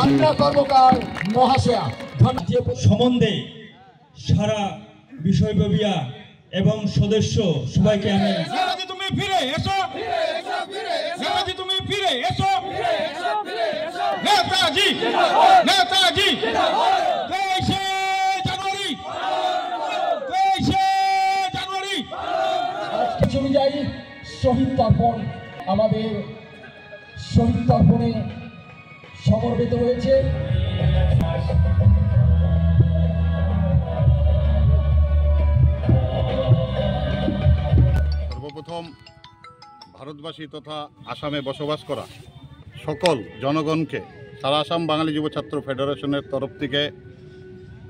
আন্না কর্মকার মহাশয়া সম্বন্ধে সারা বিষয়ববিয়া এবং সদস্য সবাইকে আমি তুমি ফিরে এসো, তুমি ফিরে এসো, নেতাজি নেতাজি 23শে জানুয়ারি 23শে জানুয়ারি অনুযায়ী শহীদ তর্পণ আমাদের শহীদ তর্পণে সমর্পিত হয়েছে। সর্বপ্রথম ভারতবাসী তথা আসামে বসবাস করা সকল জনগণকে সারা আসাম বাঙালি যুব ছাত্র ফেডারেশনের তরফ থেকে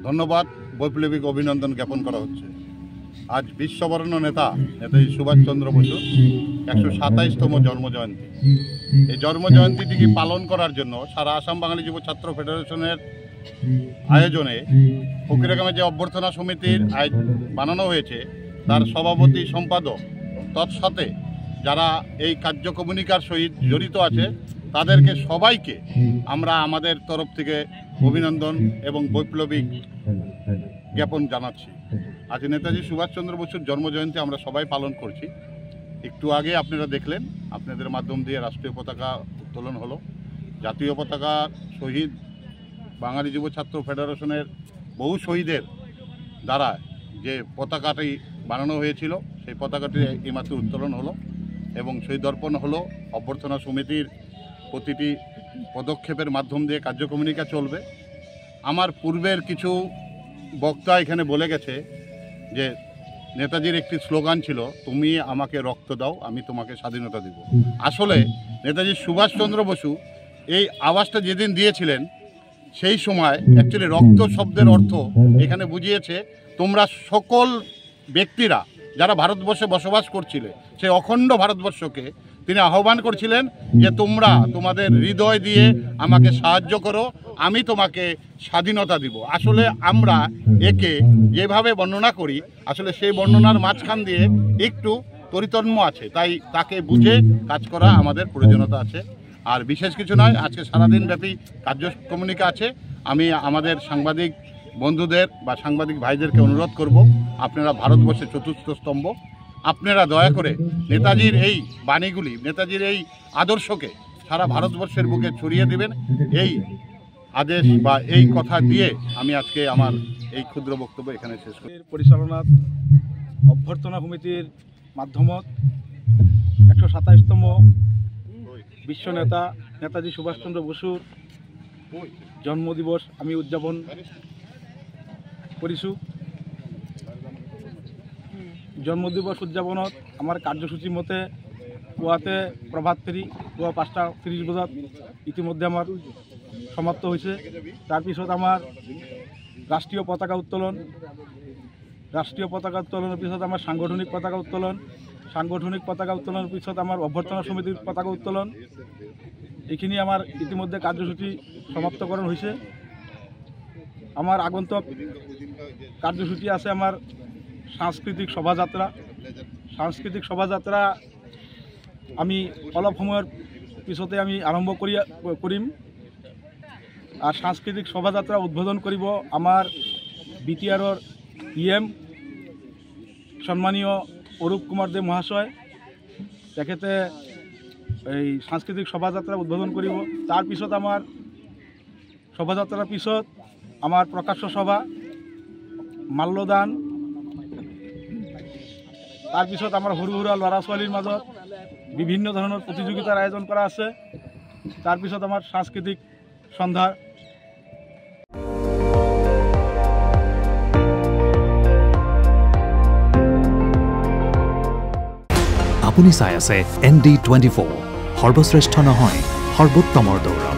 ধন্যবাদ, বৈপ্লবিক অভিনন্দন জ্ঞাপন করা হচ্ছে। আজ বিশ্ববরেণ্য নেতাজি সুভাষচন্দ্র বসুর 127তম জন্মজয়ন্তী। এই জন্মজয়ন্তীটিকে পালন করার জন্য সারা আসাম বাঙালি যুব ছাত্র ফেডারেশনের আয়োজনে ফকিরাগামে যে অভ্যর্থনা সমিতির বানানো হয়েছে তার সভাপতি সম্পাদক তৎসাথে যারা এই কার্যকমিকার সহিত জড়িত আছে তাদেরকে সবাইকে আমরা আমাদের তরফ থেকে অভিনন্দন এবং বৈপ্লবিক জ্ঞাপন জানাচ্ছি। আজ নেতাজি সুভাষচন্দ্র বসুর জন্মজয়ন্তী আমরা সবাই পালন করছি। একটু আগে আপনারা দেখলেন, আপনাদের মাধ্যম দিয়ে রাষ্ট্রীয় পতাকা উত্তোলন হলো। জাতীয় পতাকা শহীদ বাঙালি যুব ছাত্র ফেডারেশনের বহু শহীদের দ্বারা যে পতাকাটি বানানো হয়েছিল সেই পতাকাটি এইমাত্র উত্তোলন হলো এবং শহীদ দর্পণ হলো। অভ্যর্থনা সমিতির প্রতিটি পদক্ষেপের মাধ্যম দিয়ে কার্যকমিকা চলবে। আমার পূর্বের কিছু বক্তা এখানে বলে গেছে যে নেতাজির একটি স্লোগান ছিল, তুমি আমাকে রক্ত দাও, আমি তোমাকে স্বাধীনতা দিব। আসলে নেতাজি সুভাষচন্দ্র বসু এই আওয়াজটা যেদিন দিয়েছিলেন সেই সময় অ্যাকচুয়ালি রক্ত শব্দের অর্থ এখানে বুঝিয়েছে তোমরা সকল ব্যক্তিরা যারা ভারতবর্ষে বসবাস করছিলে, সেই অখণ্ড ভারতবর্ষকে তিনি আহ্বান করছিলেন যে তোমরা তোমাদের হৃদয় দিয়ে আমাকে সাহায্য করো, আমি তোমাকে স্বাধীনতা দিব। আসলে আমরা একে যেভাবে বর্ণনা করি আসলে সেই বর্ণনার মাঝখান দিয়ে একটু তরিতম্য আছে, তাই তাকে বুঝে কাজ করা আমাদের প্রয়োজনীয়তা আছে। আর বিশেষ কিছু নয়, আজকে সারাদিন ব্যাপী কার্যকমিকা আছে। আমি আমাদের সাংবাদিক বন্ধুদের বা সাংবাদিক ভাইদেরকে অনুরোধ করব, আপনারা ভারতবর্ষের চতুর্থ স্তম্ভ, আপনারা দয়া করে নেতাজির এই বাণীগুলি, নেতাজির এই আদর্শকে সারা ভারতবর্ষের বুকে ছড়িয়ে দেবেন, এই আদেশ বা এই কথা দিয়ে আমি আজকে আমার এই ক্ষুদ্র বক্তব্য এখানে শেষ করি। পরিচালনা অভ্যর্থনা সমিতির মাধ্যমত 127তম বিশ্ব নেতা নেতাজি সুভাষচন্দ্র বসুর জন্মদিবস আমি উদযাপন কৰিছোঁ। জন্মদিবস উদযাপনত আমাৰ কাৰ্যসূচী মতে পুৱাতে প্ৰভাত ফেৰী পুৱা 5:30 বজাত ইতিমধ্যে আমাৰ সমাপ্ত হৈছে। তাৰপিছত আমাৰ ৰাষ্ট্ৰীয় পতাকা উত্তোলন, ৰাষ্ট্ৰীয় পতাকা উত্তোলনৰ পিছত আমাৰ সাংগঠনিক পতাকা উত্তোলন, সাংগঠনিক পতাকা উত্তোলনের পিছত আমার অভ্যর্থনা সমিতির পতাকা উত্তোলন, এইখিনি আমার ইতিমধ্যে কার্যসূচী সমাপ্তকরণ হয়েছে। আমার আগন্তুক কার্যসূচী আছে আমার সাংস্কৃতিক শোভাযাত্রা। সাংস্কৃতিক শোভাযাত্রা আমি অলপ সময়ের পিছতে আমি আরম্ভ করিম। আর সাংস্কৃতিক শোভাযাত্রা উদ্বোধন করিব আমার বিটিআরর ইএম সম্মানীয় অরূপ কুমার দে মহাশয়। তেখেতে এই সাংস্কৃতিক শোভাযাত্রা উদ্বোধন করিব। তার পিছত আমার শোভাযাত্রার পিছত আমার প্রকাশ্য সভা, মাল্যদান, তার পিছত আমার সৰু সুৰা ল'ৰা ছোৱালীৰ মাজত বিভিন্ন ধৰণৰ প্ৰতিযোগিতাৰ আয়োজন কৰা আছে। তার পিছত আমার সাংস্কৃতিক সন্ধ্যাৰ আপুনি চাই আছে ND24, সৰ্বশ্ৰেষ্ঠ নহয় সৰ্বোত্তমৰ দৌৰ।